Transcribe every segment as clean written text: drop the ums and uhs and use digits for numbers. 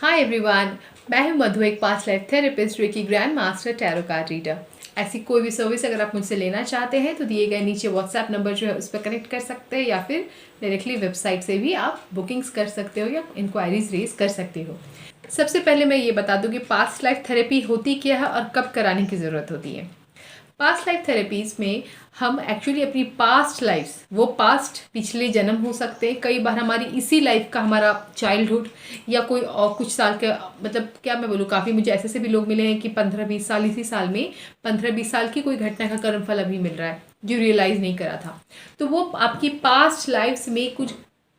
Hi everyone, मैं हूं मधु, एक past life therapist, reiki grand master, tarot card reader. ऐसी कोई भी सर्विस अगर आप मुझसे लेना चाहते हैं तो दिए गए नीचे व्हाट्सएप नंबर जो है उस पर कनेक्ट कर सकते हैं, या फिर डायरेक्टली वेबसाइट से भी आप बुकिंग्स कर सकते हो या इंक्वायरीज रेज कर सकते हो। सबसे पहले मैं ये बता दूं कि पास्ट लाइफ थेरेपी होती क्या है और कब कराने की ज़रूरत होती है। पास्ट लाइफ थेरेपीज़ में हम एक्चुअली अपनी पास्ट लाइफ्स, वो पास्ट पिछले जन्म हो सकते हैं, कई बार हमारी इसी लाइफ का हमारा चाइल्डहुड या कोई और कुछ साल का, मतलब क्या मैं बोलूँ, काफ़ी मुझे ऐसे भी लोग मिले हैं कि 15-20 साल, इसी साल में 15-20 साल की कोई घटना का कर्मफल अभी मिल रहा है जो रियलाइज़ नहीं करा था। तो वो आपकी पास्ट लाइफ्स में कुछ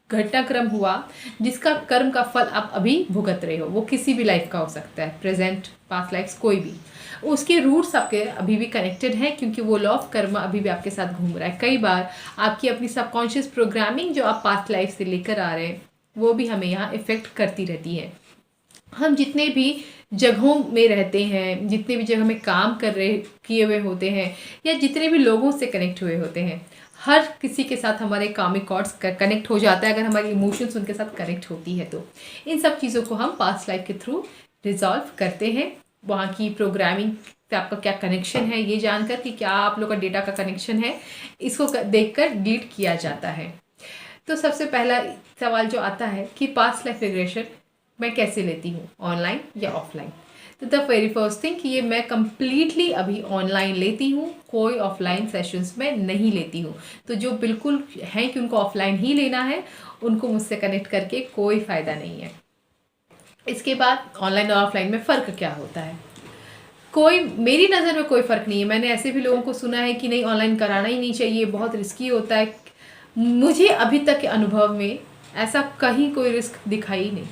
घटनाक्रम हुआ जिसका कर्म का फल आप अभी भुगत रहे हो। वो किसी भी लाइफ का हो सकता है, प्रेजेंट, पास्ट लाइफ्स, कोई भी। उसके रूट्स आपके अभी भी कनेक्टेड हैं क्योंकि वो लॉ ऑफ कर्म अभी भी आपके साथ घूम रहा है। कई बार आपकी अपनी सबकॉन्शियस प्रोग्रामिंग जो आप पास्ट लाइफ से लेकर आ रहे हैं वो भी हमें यहाँ इफेक्ट करती रहती है। हम जितने भी जगहों में रहते हैं, जितने भी जगह में काम कर रहे किए हुए होते हैं, या जितने भी लोगों से कनेक्ट हुए होते हैं, हर किसी के साथ हमारे कार्मिक कॉर्ड्स कनेक्ट हो जाता है अगर हमारी इमोशंस उनके साथ कनेक्ट होती है तो। इन सब चीज़ों को हम पास्ट लाइफ के थ्रू रिजॉल्व करते हैं। वहाँ की प्रोग्रामिंग से आपका क्या कनेक्शन है ये जानकर कि क्या आप लोग का डेटा का कनेक्शन है, इसको देखकर डिलीट किया जाता है। तो सबसे पहला सवाल जो आता है कि पास्ट लाइफ रिग्रेशन मैं कैसे लेती हूँ, ऑनलाइन या ऑफलाइन। तो द वेरी फर्स्ट थिंग कि ये मैं कम्प्लीटली अभी ऑनलाइन लेती हूँ, कोई ऑफलाइन सेशंस में नहीं लेती हूँ। तो जो बिल्कुल हैं कि उनको ऑफलाइन ही लेना है, उनको मुझसे कनेक्ट करके कोई फ़ायदा नहीं है। इसके बाद ऑनलाइन और ऑफलाइन में फ़र्क क्या होता है, कोई मेरी नज़र में कोई फ़र्क नहीं है। मैंने ऐसे भी लोगों को सुना है कि नहीं, ऑनलाइन कराना ही नहीं चाहिए, बहुत रिस्की होता है। मुझे अभी तक के अनुभव में ऐसा कहीं कोई रिस्क दिखाई नहीं।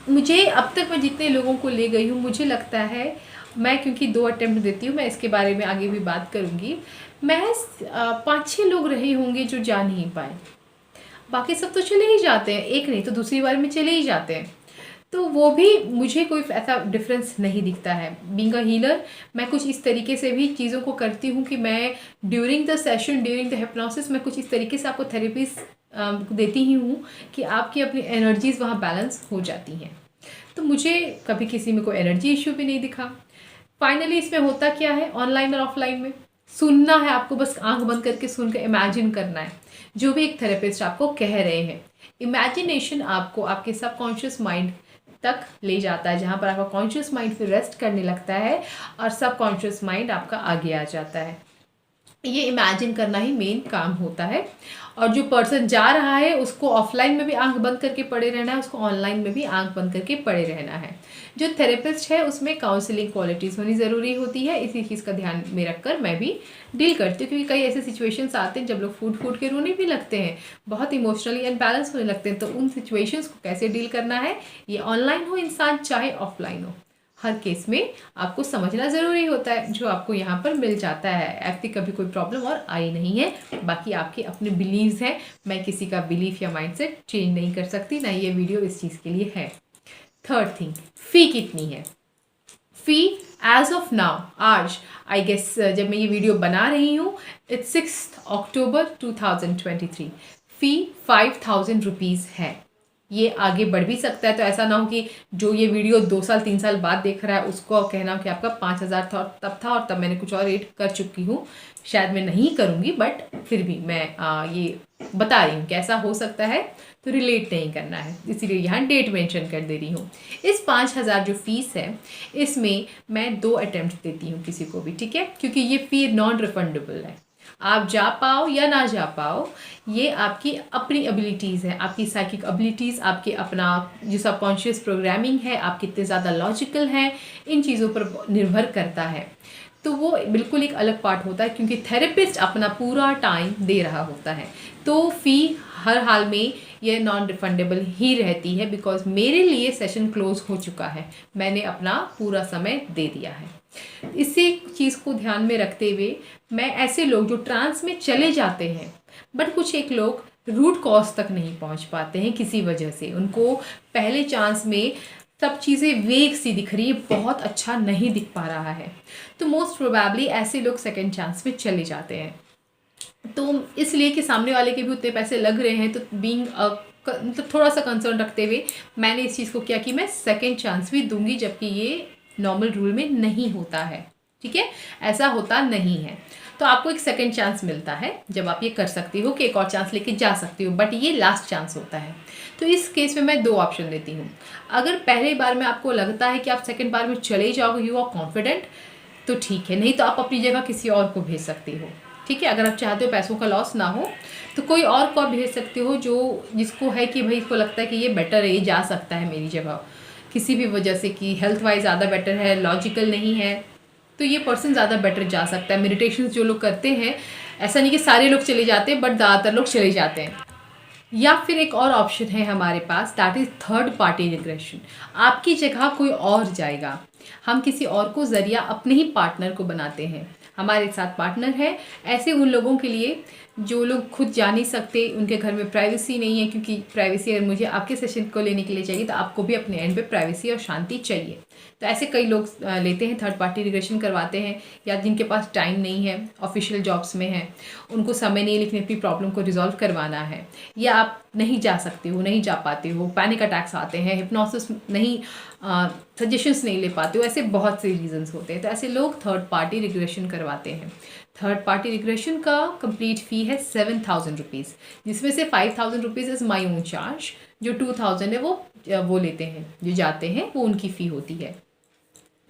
मुझे अब तक मैं जितने लोगों को ले गई हूँ, मुझे लगता है, मैं क्योंकि 2 अटेम्प्ट देती हूँ, मैं इसके बारे में आगे भी बात करूँगी, महज 5-6 लोग रहे होंगे जो जा नहीं पाए। बाकी सब तो चले ही जाते हैं, एक नहीं तो दूसरी बार में चले ही जाते हैं। तो वो भी मुझे कोई ऐसा डिफरेंस नहीं दिखता है। बीइंग अ हीलर मैं कुछ इस तरीके से भी चीज़ों को करती हूँ कि मैं during the session, during the hypnosis, मैं कुछ इस तरीके से आपको थेरेपीज देती ही हूँ कि आपकी अपनी एनर्जीज वहाँ बैलेंस हो जाती हैं। तो मुझे कभी किसी में कोई एनर्जी इश्यू भी नहीं दिखा। फाइनली इसमें होता क्या है, ऑनलाइन और ऑफलाइन में सुनना है आपको, बस आंख बंद करके सुनकर इमेजिन करना है जो भी एक थेरेपिस्ट आपको कह रहे हैं। इमेजिनेशन आपको आपके सबकॉन्शियस माइंड तक ले जाता है, जहाँ पर आपका कॉन्शियस माइंड फिर रेस्ट करने लगता है और सबकॉन्शियस माइंड आपका आगे आ जाता है। ये इमेजिन करना ही मेन काम होता है। और जो पर्सन जा रहा है उसको ऑफलाइन में भी आंख बंद करके पड़े रहना है, उसको ऑनलाइन में भी आंख बंद करके पड़े रहना है। जो थेरेपिस्ट है उसमें काउंसलिंग क्वालिटीज़ होनी ज़रूरी होती है। इसी चीज़ का ध्यान में रखकर मैं भी डील करती हूँ, क्योंकि कई ऐसे सिचुएशंस आते हैं जब लोग फूट फूट के रोने भी लगते हैं, बहुत इमोशनली अनबैलेंस होने लगते हैं। तो उन सिचुएशंस को कैसे डील करना है, ये ऑनलाइन हो इंसान चाहे ऑफलाइन हो, हर केस में आपको समझना ज़रूरी होता है। जो आपको यहाँ पर मिल जाता है, ऐसी कभी कोई प्रॉब्लम और आई नहीं है। बाकी आपके अपने बिलीव्स हैं, मैं किसी का बिलीफ या माइंडसेट चेंज नहीं कर सकती, ना ये वीडियो इस चीज़ के लिए है। थर्ड थिंग, फ़ी कितनी है। फ़ी एज ऑफ नाउ, आज आई गेस जब मैं ये वीडियो बना रही हूँ, इट्स 6 अक्टूबर 2023, फ़ी 5000 रुपीज़ है। ये आगे बढ़ भी सकता है, तो ऐसा ना हो कि जो ये वीडियो 2 साल 3 साल बाद देख रहा है उसको कहना हो कि आपका 5000 था और तब था और तब मैंने कुछ और रेट कर चुकी हूँ। शायद मैं नहीं करूँगी, बट फिर भी मैं ये बता रही हूँ कि ऐसा हो सकता है, तो रिलेट नहीं करना है, इसीलिए यहाँ डेट मेंशन कर दे रही हूँ। इस 5000 जो फीस है, इसमें मैं 2 अटेम्प्ट देती हूँ किसी को भी, ठीक है, क्योंकि ये फ़ी नॉन रिफंडेबल है। आप जा पाओ या ना जा पाओ, ये आपकी अपनी एबिलिटीज़ है, आपकी साइकिक एबिलिटीज़, आपके अपना जो सबकॉन्शियस प्रोग्रामिंग है, आप कितने ज़्यादा लॉजिकल हैं, इन चीज़ों पर निर्भर करता है। तो वो बिल्कुल एक अलग पार्ट होता है, क्योंकि थेरेपिस्ट अपना पूरा टाइम दे रहा होता है। तो फ़ी हर हाल में ये नॉन रिफंडेबल ही रहती है, बिकॉज मेरे लिए सेशन क्लोज हो चुका है, मैंने अपना पूरा समय दे दिया है। इसी चीज़ को ध्यान में रखते हुए मैं ऐसे लोग जो ट्रांस में चले जाते हैं, बट कुछ एक लोग रूट कॉज तक नहीं पहुंच पाते हैं किसी वजह से, उनको पहले चांस में सब चीज़ें वेग सी दिख रही है, बहुत अच्छा नहीं दिख पा रहा है, तो मोस्ट प्रोबेबली ऐसे लोग सेकेंड चांस में चले जाते हैं। तो इसलिए कि सामने वाले के भी उतने पैसे लग रहे हैं, तो बीइंग अ मतलब थोड़ा सा कंसर्न रखते हुए मैंने इस चीज़ को किया कि मैं सेकेंड चांस भी दूंगी, जबकि ये नॉर्मल रूल में नहीं होता है। ठीक है, ऐसा होता नहीं है। तो आपको एक सेकेंड चांस मिलता है जब आप ये कर सकती हो कि एक और चांस लेके जा सकती हो, बट ये लास्ट चांस होता है। तो इस केस में मैं 2 ऑप्शन देती हूँ। अगर पहले बार में आपको लगता है कि आप सेकेंड बार में चले जाओगे, यू आर कॉन्फिडेंट, तो ठीक है, नहीं तो आप अपनी जगह किसी और को भेज सकती हो। ठीक है, अगर आप चाहते हो पैसों का लॉस ना हो तो कोई और को आप भेज सकते हो जो जिसको है कि भाई इसको लगता है कि ये बेटर है, ये जा सकता है मेरी जगह, किसी भी वजह से कि हेल्थ वाइज ज़्यादा बेटर है, लॉजिकल नहीं है, तो ये पर्सन ज़्यादा बेटर जा सकता है। मेडिटेशन जो लोग करते हैं, ऐसा नहीं कि सारे लोग चले जाते हैं, बट ज़्यादातर लोग चले जाते हैं। या फिर एक और ऑप्शन है हमारे पास, that is third party regression. आपकी जगह कोई और जाएगा, हम किसी और को ज़रिया अपने ही पार्टनर को बनाते हैं, हमारे साथ पार्टनर है। ऐसे उन लोगों के लिए जो लोग खुद जा नहीं सकते, उनके घर में प्राइवेसी नहीं है, क्योंकि प्राइवेसी अगर मुझे आपके सेशन को लेने के लिए चाहिए तो आपको भी अपने एंड पे प्राइवेसी और शांति चाहिए। तो ऐसे कई लोग लेते हैं, थर्ड पार्टी रिग्रेशन करवाते हैं, या जिनके पास टाइम नहीं है, ऑफिशियल जॉब्स में है, उनको समय नहीं लेकिन अपनी प्रॉब्लम को रिजॉल्व करवाना है, या आप नहीं जा सकते हो, नहीं जा पाते हो, पैनिक अटैक्स आते हैं, हिप्नोसिस नहीं, सजेशंस नहीं ले पाते हो, ऐसे बहुत से रीजंस होते हैं। तो ऐसे लोग थर्ड पार्टी रिग्रेशन करवाते हैं। थर्ड पार्टी रिग्रेशन का कंप्लीट फ़ी है 7,000 रुपीज़, जिसमें से 5,000 rupees is my own charge, जो 2,000 है वो लेते हैं, जो जाते हैं वो उनकी फ़ी होती है।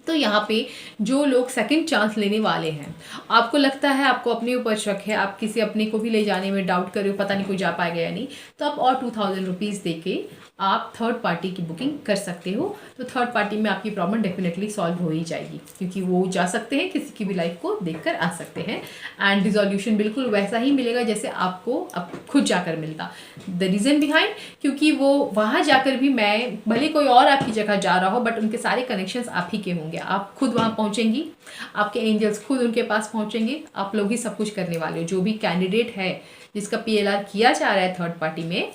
तो यहाँ पे जो लोग सेकंड चांस लेने वाले हैं, आपको लगता है आपको अपने ऊपर शक है, आप किसी अपने को भी ले जाने में डाउट कर रहे हो, पता नहीं कोई जा पाएगा या नहीं, तो आप और 2,000 रुपीज़ दे के आप थर्ड पार्टी की बुकिंग कर सकते हो। तो थर्ड पार्टी में आपकी प्रॉब्लम डेफिनेटली सॉल्व हो ही जाएगी, क्योंकि वो जा सकते हैं, किसी की भी लाइफ को देखकर आ सकते हैं, एंड रिजोल्यूशन बिल्कुल वैसा ही मिलेगा जैसे आपको अब खुद जाकर मिलता। द रीज़न बिहाइंड, क्योंकि वो वहाँ जाकर भी, मैं भले कोई और आपकी जगह जा रहा हो, बट उनके सारे कनेक्शंस आप ही के होंगे, आप खुद वहाँ पहुँचेंगी, आपके एंजल्स खुद उनके पास पहुँचेंगे, आप लोग ही सब कुछ करने वाले हो। जो भी कैंडिडेट है जिसका PLR किया जा रहा है थर्ड पार्टी में,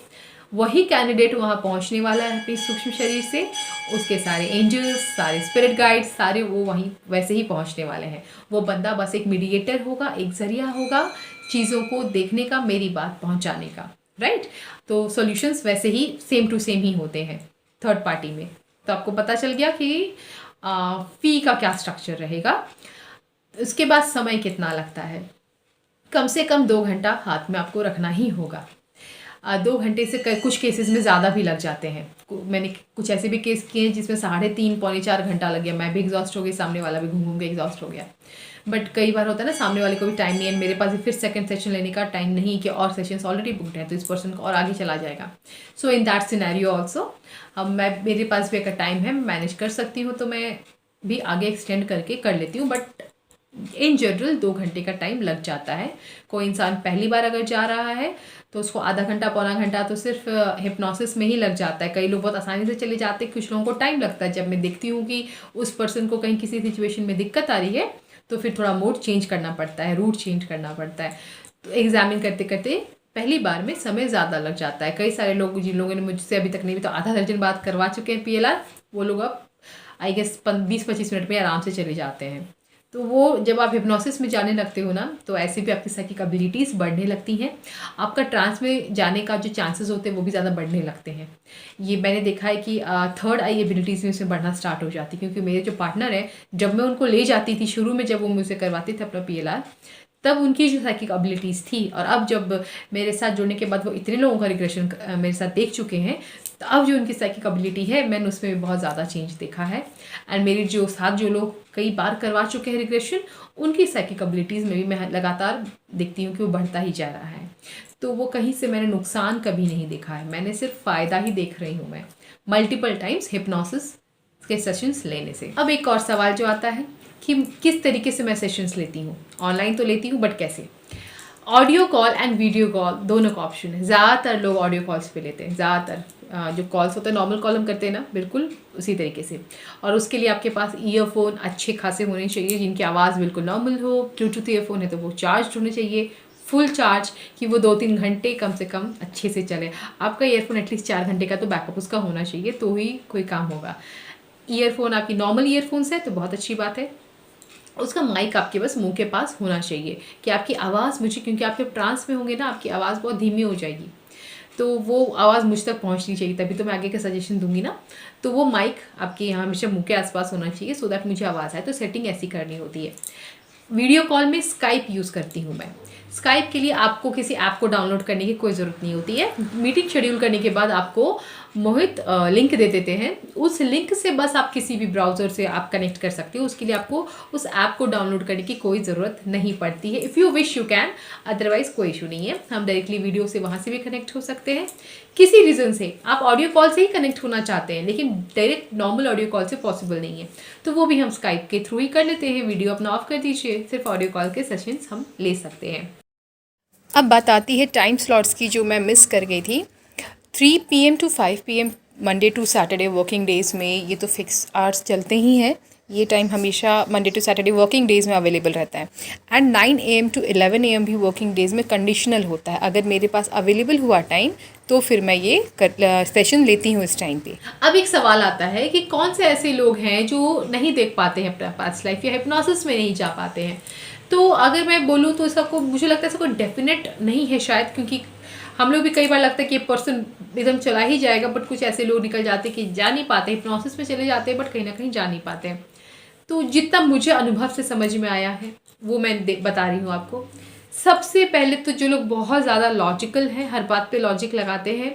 वही कैंडिडेट वहाँ पहुँचने वाला है अपने सूक्ष्म शरीर से, उसके सारे एंजल्स, सारे स्पिरिट गाइड्स, सारे वो वहीं वैसे ही पहुँचने वाले हैं। वो बंदा बस एक मीडिएटर होगा, एक जरिया होगा चीज़ों को देखने का, मेरी बात पहुँचाने का, राइट। तो सॉल्यूशंस वैसे ही सेम टू सेम ही होते हैं थर्ड पार्टी में। तो आपको पता चल गया कि फ़ी का क्या स्ट्रक्चर रहेगा। उसके बाद समय कितना लगता है, कम से कम 2 घंटा हाथ में आपको रखना ही होगा। 2 घंटे से कुछ केसेस में ज़्यादा भी लग जाते हैं। मैंने कुछ ऐसे भी केस किए हैं जिसमें 3.5 पौने 4 घंटा लग गया, मैं भी एग्जॉस्ट हो गई, सामने वाला भी घूम घूम के एग्जॉस्ट हो गया। बट कई बार होता है ना, सामने वाले को भी टाइम नहीं है, मेरे पास भी फिर सेकंड सेशन लेने का टाइम नहीं कि और सेशंस ऑलरेडी बुकड हैं, तो इस पर्सन को और आगे चला जाएगा। सो इन दैट सिनेरियो ऑल्सो, अब मेरे पास भी अगर टाइम है, मैं मैनेज कर सकती हूँ, तो मैं भी आगे एक्सटेंड करके कर लेती हूँ, बट इन जनरल 2 घंटे का टाइम लग जाता है। कोई इंसान पहली बार अगर जा रहा है तो उसको आधा घंटा पौना घंटा तो सिर्फ हिप्नोसिस में ही लग जाता है। कई लोग बहुत आसानी से चले जाते हैं, कुछ लोगों को टाइम लगता है। जब मैं देखती हूँ कि उस पर्सन को कहीं किसी सिचुएशन में दिक्कत आ रही है, तो फिर थोड़ा मोड चेंज करना पड़ता है, रूट चेंज करना पड़ता है। तो एग्जामिन करते करते पहली बार में समय ज़्यादा लग जाता है। कई सारे लोग, जिन लोगों ने मुझसे अभी तक नहीं भी तो आधा दर्जन बात करवा चुके हैं PLR, वो लोग अब आई गेस 20-25 मिनट में आराम से चले जाते हैं। तो वो जब आप हिप्नोसिस में जाने लगते हो ना, तो ऐसे भी आपकी साइकिक एबिलिटीज़ बढ़ने लगती हैं, आपका ट्रांस में जाने का जो चांसेस होते हैं वो भी ज़्यादा बढ़ने लगते हैं। ये मैंने देखा है कि थर्ड आई एबिलिटीज़ में उसमें बढ़ना स्टार्ट हो जाती है, क्योंकि मेरे जो पार्टनर है, जब मैं उनको ले जाती थी शुरू में, जब वो मुझसे करवाते थे अपना PLR, तब उनकी जो साइकिक एबिलिटीज़ थी, और अब जब मेरे साथ जुड़ने के बाद वो इतने लोगों का रिग्रेशन मेरे साथ देख चुके हैं, तो अब जो उनकी साइकिक एबिलिटी है, मैंने उसमें भी बहुत ज़्यादा चेंज देखा है। एंड मेरे जो साथ जो लोग कई बार करवा चुके हैं रिग्रेशन, उनकी साइकिक एबिलिटीज़ में भी मैं लगातार देखती हूँ कि वो बढ़ता ही जा रहा है। तो वो कहीं से मैंने नुकसान कभी नहीं देखा है, मैंने सिर्फ फ़ायदा ही देख रही हूँ मैं मल्टीपल टाइम्स हिप्नोसिस के सेशंस लेने से। अब एक और सवाल जो आता है कि किस तरीके से मैं सेशंस लेती हूँ। ऑनलाइन तो लेती हूँ, बट कैसे? Audio call and video call दोनों का ऑप्शन है। ज़्यादातर लोग ऑडियो कॉल्स पे लेते हैं, ज़्यादातर जो कॉल्स होते हैं नॉर्मल कॉल हम करते हैं ना, बिल्कुल उसी तरीके से। और उसके लिए आपके पास ईयरफोन अच्छे खासे होने चाहिए, जिनकी आवाज़ बिल्कुल नॉर्मल हो। ब्लूटूथ ईयरफोन है तो वो चार्ज होने चाहिए, फुल चार्ज, कि वो 2-3 घंटे कम से कम अच्छे से चले। आपका ईयरफोन एटलीस्ट 4 घंटे का तो बैकअप उसका होना चाहिए, तो ही कोई काम होगा। ईयरफोन आपकी नॉर्मल ईयरफोन्स है तो बहुत अच्छी बात है। उसका माइक आपके बस मुंह के पास होना चाहिए कि आपकी आवाज़ मुझे, क्योंकि आप जब ट्रांस में होंगे ना, आपकी आवाज़ बहुत धीमी हो जाएगी। तो वो आवाज़ मुझ तक पहुंचनी चाहिए, तभी तो मैं आगे का सजेशन दूंगी ना। तो वो माइक आपके यहाँ हमेशा मुंह के आसपास होना चाहिए सो दैट मुझे आवाज़ आए। तो सेटिंग ऐसी करनी होती है। वीडियो कॉल में स्काइप यूज़ करती हूँ मैं। स्काइप के लिए आपको किसी ऐप को डाउनलोड करने की कोई ज़रूरत नहीं होती है। मीटिंग शेड्यूल करने के बाद आपको मोहित लिंक दे देते हैं, उस लिंक से बस आप किसी भी ब्राउज़र से आप कनेक्ट कर सकते हो। उसके लिए आपको उस ऐप को डाउनलोड करने की कोई ज़रूरत नहीं पड़ती है। If you wish you can, otherwise कोई इशू नहीं है। हम डायरेक्टली वीडियो से वहाँ से भी कनेक्ट हो सकते हैं। किसी रीज़न से आप ऑडियो कॉल से ही कनेक्ट होना चाहते हैं लेकिन डायरेक्ट नॉर्मल ऑडियो कॉल से पॉसिबल नहीं है, तो वो भी हम स्काइप के थ्रू ही कर लेते हैं। वीडियो अपना ऑफ कर दीजिए, सिर्फ ऑडियो कॉल के सेशंस हम ले सकते हैं। अब बात आती है टाइम स्लॉट्स की, जो मैं मिस कर गई थी। 3 PM to 5 PM Monday to Saturday working days में ये तो फिक्स आवर्स चलते ही हैं। ये टाइम हमेशा Monday to Saturday working days में अवेलेबल रहता है। एंड 9 AM टू 11 AM भी वर्किंग डेज़ में कंडीशनल होता है। अगर मेरे पास अवेलेबल हुआ टाइम तो फिर मैं ये सेशन लेती हूँ इस टाइम पे। अब एक सवाल आता है कि कौन से ऐसे लोग हैं जो नहीं देख पाते हैं अपना पास्ट लाइफ या हिप्नोसिस में नहीं जा पाते हैं। तो अगर मैं बोलूँ तो इसका मुझे लगता है इसका कोई डेफिनेट नहीं है शायद, क्योंकि हम लोग भी कई बार लगता है कि ये पर्सन एकदम चला ही जाएगा, बट कुछ ऐसे लोग निकल जाते हैं कि जा नहीं पाते, हिप्नोसिस में चले जाते हैं बट कहीं ना कहीं जा नहीं पाते हैं। तो जितना मुझे अनुभव से समझ में आया है वो मैं बता रही हूँ आपको। सबसे पहले तो जो लोग बहुत ज़्यादा लॉजिकल हैं, हर बात पे लॉजिक लगाते हैं,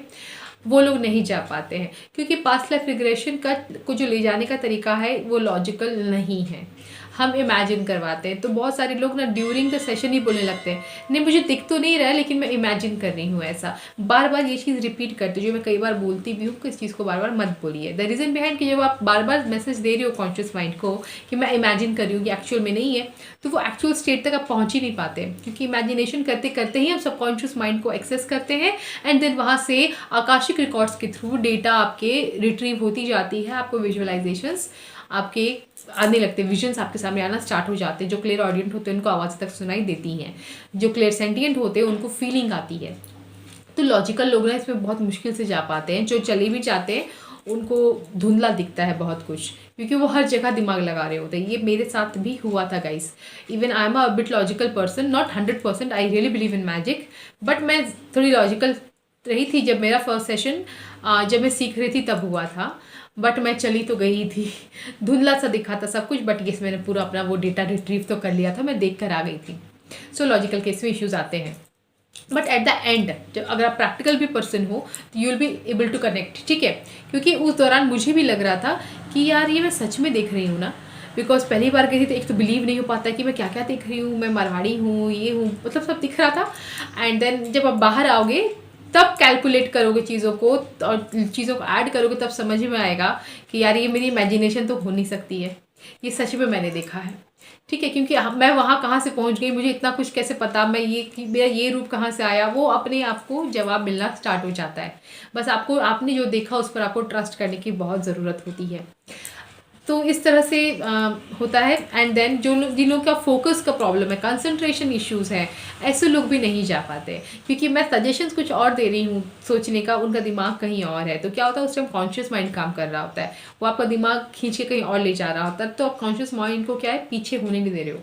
वो लोग नहीं जा पाते हैं, क्योंकि पास्ट लाइफ रिग्रेशन को जो ले जाने का तरीका है वो लॉजिकल नहीं है, हम इमेजिन करवाते हैं। तो बहुत सारे लोग ना ड्यूरिंग द सेशन ही बोलने लगते हैं, नहीं मुझे दिख तो नहीं रहा है लेकिन मैं इमेजिन कर रही हूँ। ऐसा बार बार ये चीज़ रिपीट करते, जो मैं कई बार बोलती भी हूँ कि इस चीज़ को बार बार मत बोलिए। द रीज़न बिहाइंड कि जब आप बार बार मैसेज दे रहे हो कॉन्शियस माइंड को कि मैं इमेजिन कर रही हूँ कि एक्चुअल में नहीं है, तो वो एक्चुअल स्टेट तक आप पहुँच ही नहीं पाते, क्योंकि इमेजिनेशन करते करते ही हम सबकॉन्शियस माइंड को एक्सेस करते हैं एंड देन वहाँ से आकाशिक रिकॉर्ड्स के थ्रू डेटा आपके रिट्रीव होती जाती है। आपको विजुअलाइजेशंस आपके आने लगते हैं, विजन्स आपके सामने आना स्टार्ट हो जाते हैं। जो क्लियर ऑडियंट होते हैं उनको आवाज़ तक सुनाई देती हैं, जो क्लियर सेंटिएंट होते हैं उनको फीलिंग आती है। तो लॉजिकल लोग ना इसमें बहुत मुश्किल से जा पाते हैं। जो चले भी जाते हैं उनको धुंधला दिखता है बहुत कुछ, क्योंकि वो हर जगह दिमाग लगा रहे होते हैं। ये मेरे साथ भी हुआ था guys. Even I am a bit logical person, not 100%, I really believe in magic, but मैं थोड़ी लॉजिकल रही थी। जब मेरा फर्स्ट सेशन जब मैं सीख रही थी तब हुआ था, बट मैं चली तो गई थी, धुंधला सा दिखा था सब कुछ, बट ये मैंने पूरा अपना वो डेटा रिट्रीव तो कर लिया था, मैं देख कर आ गई थी। सो लॉजिकल केस में इश्यूज आते हैं, बट एट द एंड जब अगर आप प्रैक्टिकल भी पर्सन हो तो you will be able to connect, ठीक है। क्योंकि उस दौरान मुझे भी लग रहा था कि यार ये मैं सच में देख रही हूँ ना, बिकॉज पहली बार गई थी तो एक तो बिलीव नहीं हो पाता कि मैं क्या क्या देख रही हूँ, मैं मारवाड़ी हूँ, ये हूँ, मतलब सब दिख रहा था। एंड देन जब आप बाहर आओगे तब कैलकुलेट करोगे चीज़ों को और चीज़ों को ऐड करोगे, तब समझ में आएगा कि यार ये मेरी इमेजिनेशन तो हो नहीं सकती है, ये सच में मैंने देखा है, ठीक है। क्योंकि मैं वहाँ कहाँ से पहुँच गई, मुझे इतना कुछ कैसे पता, मैं ये कि मेरा ये रूप कहाँ से आया, वो अपने आप को जवाब मिलना स्टार्ट हो जाता है। बस आपको आपने जो देखा उस पर आपको ट्रस्ट करने की बहुत ज़रूरत होती है। तो इस तरह से होता है। एंड देन जो लोग जिन लोगों का फोकस का प्रॉब्लम है, कंसंट्रेशन इश्यूज़ है, ऐसे लोग भी नहीं जा पाते, क्योंकि मैं सजेशंस कुछ और दे रही हूँ सोचने का, उनका दिमाग कहीं और है। तो क्या होता है उस टाइम कॉन्शियस माइंड काम कर रहा होता है, वो आपका दिमाग खींच के कहीं और ले जा रहा होता है। तो आप कॉन्शियस माइंड को क्या है पीछे होने नहीं दे रहे हो,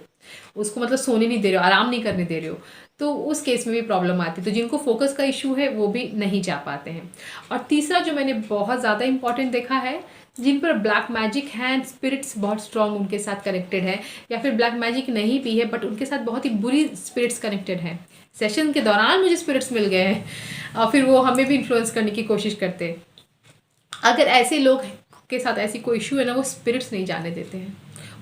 उसको मतलब सोने नहीं दे रहे हो, आराम नहीं करने दे रहे हो, तो उस केस में भी प्रॉब्लम आती है। तो जिनको फोकस का इशू है वो भी नहीं जा पाते हैं। और तीसरा जो मैंने बहुत ज़्यादा इंपॉर्टेंट देखा है, जिन पर ब्लैक मैजिक है, स्पिरिट्स बहुत स्ट्रॉन्ग उनके साथ कनेक्टेड है, या फिर ब्लैक मैजिक नहीं भी है बट उनके साथ बहुत ही बुरी स्पिरिट्स कनेक्टेड हैं। सेशन के दौरान मुझे स्पिरिट्स मिल गए हैं और फिर वो हमें भी इन्फ्लुएंस करने की कोशिश करते हैं। अगर ऐसे लोग के साथ ऐसी कोई इशू है ना, वो स्पिरिट्स नहीं जाने देते हैं,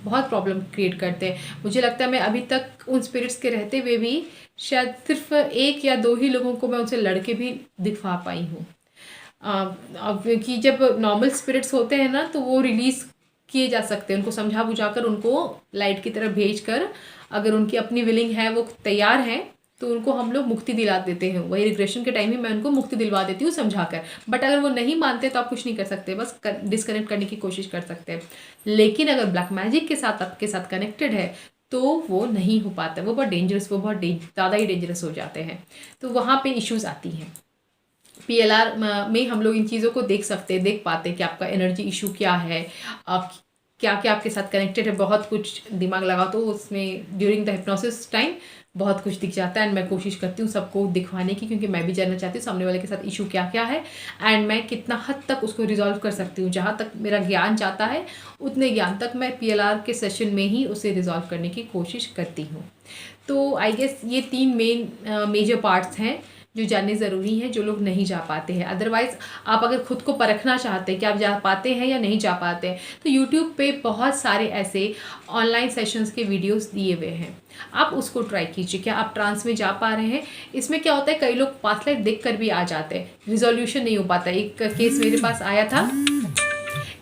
बहुत प्रॉब्लम क्रिएट करते हैं। मुझे लगता है मैं अभी तक उन स्पिरिट्स के रहते हुए भी शायद सिर्फ 1 या 2 ही लोगों को मैं उनसे लड़के भी दिखा पाई हूँ। क्योंकि जब नॉर्मल स्पिरिट्स होते हैं ना तो वो रिलीज़ किए जा सकते हैं, उनको समझा बुझाकर उनको लाइट की तरफ भेज कर, अगर उनकी अपनी विलिंग है, वो तैयार हैं, तो उनको हम लोग मुक्ति दिला देते हैं। वही रिग्रेशन के टाइम ही मैं उनको मुक्ति दिलवा देती हूँ समझाकर। बट अगर वो नहीं मानते तो आप कुछ नहीं कर सकते, बस डिस्कनेक्ट करने की कोशिश कर सकते हैं। लेकिन अगर ब्लैक मैजिक के साथ आपके साथ कनेक्टेड है तो वो नहीं हो पाता, वो बहुत डेंजरस, वो बहुत ज़्यादा ही डेंजरस हो जाते हैं। तो वहाँ पे इश्यूज आती हैं। PLR में हम लोग इन चीज़ों को देख सकते हैं, देख पाते हैं कि आपका एनर्जी इशू क्या है, क्या क्या आपके साथ कनेक्टेड है। बहुत कुछ दिमाग लगा तो उसमें ड्यूरिंग द हिप्नोसिस टाइम बहुत कुछ दिख जाता है। एंड मैं कोशिश करती हूँ सबको दिखवाने की, क्योंकि मैं भी जानना चाहती हूँ सामने वाले के साथ इशू क्या क्या है एंड मैं कितना हद तक उसको रिजॉल्व कर सकती हूँ। जहाँ तक मेरा ज्ञान जाता है उतने ज्ञान तक मैं PLR के सेशन में ही उसे रिजॉल्व करने की कोशिश करती हूँ। तो आई गेस ये 3 मेजर पार्ट्स हैं जो जानने ज़रूरी हैं, जो लोग नहीं जा पाते हैं। अदरवाइज़ आप अगर खुद को परखना चाहते हैं कि आप जा पाते हैं या नहीं जा पाते हैं, तो यूट्यूब पे बहुत सारे ऐसे ऑनलाइन सेशंस के वीडियोस दिए हुए हैं, आप उसको ट्राई कीजिए। क्या आप ट्रांस में जा पा रहे हैं? इसमें क्या होता है, कई लोग पास्ट लाइफ देख कर भी आ जाते हैं, रिजोल्यूशन नहीं हो पाता। एक केस मेरे पास आया था,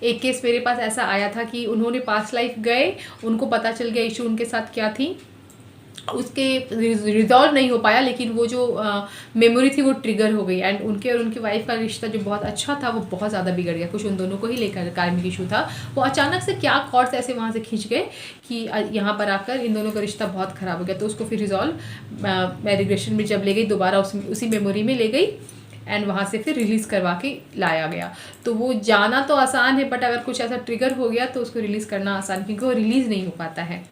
एक केस मेरे पास ऐसा आया था कि उन्होंने पास्ट लाइफ गए, उनको पता चल गया इशू उनके साथ क्या थी, उसके रिजॉल्व नहीं हो पाया, लेकिन वो जो मेमोरी थी वो ट्रिगर हो गई एंड उनके और उनकी वाइफ का रिश्ता जो बहुत अच्छा था वो बहुत ज़्यादा बिगड़ गया। कुछ उन दोनों को ही लेकर कार्मिक इशू था, वो अचानक से क्या कॉर्ड्स ऐसे वहाँ से खींच गए कि यहाँ पर आकर इन दोनों का रिश्ता बहुत ख़राब हो गया। तो उसको फिर रिजॉल्व मैं रिग्रेशन में जब ले गई, दोबारा उसी मेमोरी में ले गई एंड वहाँ से फिर रिलीज़ करवा के लाया गया। तो वो जाना तो आसान है, बट अगर कुछ ऐसा ट्रिगर हो गया तो उसको रिलीज़ करना आसान, क्योंकि वो रिलीज़ नहीं हो पाता है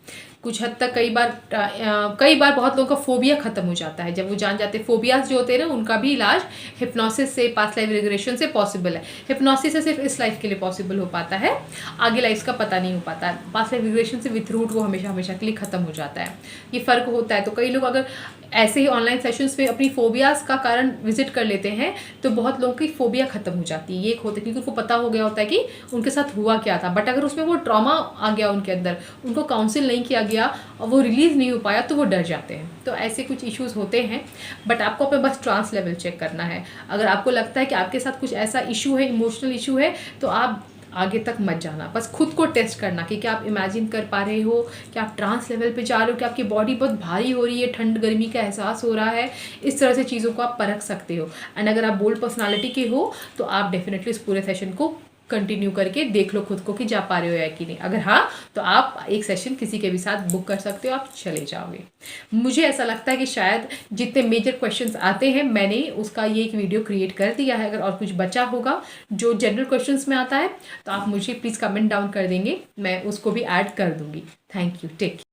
कुछ हद तक। कई बार बहुत लोगों का फोबिया ख़त्म हो जाता है जब वो जान जाते हैं। फोबियाज जो होते हैं ना, उनका भी इलाज हिप्नोसिस से, पास्ट लाइफ रिग्रेशन से पॉसिबल है। हिप्नोसिस से सिर्फ इस लाइफ के लिए पॉसिबल हो पाता है, आगे लाइफ का पता नहीं हो पाता है। पास्ट लाइफ रिग्रेशन से विथ रूट वो हमेशा हमेशा के लिए ख़त्म हो जाता है, ये फ़र्क होता है। तो कई लोग अगर ऐसे ही ऑनलाइन सेशंस में अपनी फोबियाज का कारण विजिट कर लेते हैं तो बहुत लोगों की फोबिया ख़त्म हो जाती है। ये एक होता है क्योंकि उनको पता हो गया होता है कि उनके साथ हुआ क्या था। बट अगर उसमें वो ट्रॉमा आ गया उनके अंदर, उनको काउंसिल नहीं किया गया और वो रिलीज़ नहीं हो पाया, तो वो डर जाते हैं। तो ऐसे कुछ इश्यूज होते हैं, बट आपको अपना बस ट्रांस लेवल चेक करना है। अगर आपको लगता है कि आपके साथ कुछ ऐसा इशू है, इमोशनल इशू है, तो आप आगे तक मत जाना। बस खुद को टेस्ट करना कि क्या आप इमेजिन कर पा रहे हो, क्या आप ट्रांस लेवल पे जा रहे हो, कि आपकी बॉडी बहुत भारी हो रही है, ठंड गर्मी का एहसास हो रहा है। इस तरह से चीज़ों को आप परख सकते हो। एंड अगर आप बोल्ड पर्सनालिटी के हो तो आप डेफिनेटली इस पूरे सेशन को कंटिन्यू करके देख लो खुद को कि जा पा रहे हो या कि नहीं। अगर हाँ, तो आप एक सेशन किसी के भी साथ बुक कर सकते हो, आप चले जाओगे। मुझे ऐसा लगता है कि शायद जितने मेजर क्वेश्चंस आते हैं, मैंने उसका ये एक वीडियो क्रिएट कर दिया है। अगर और कुछ बचा होगा जो जनरल क्वेश्चंस में आता है, तो आप मुझे प्लीज़ कमेंट डाउन कर देंगे, मैं उसको भी ऐड कर दूंगी। Thank you, take care.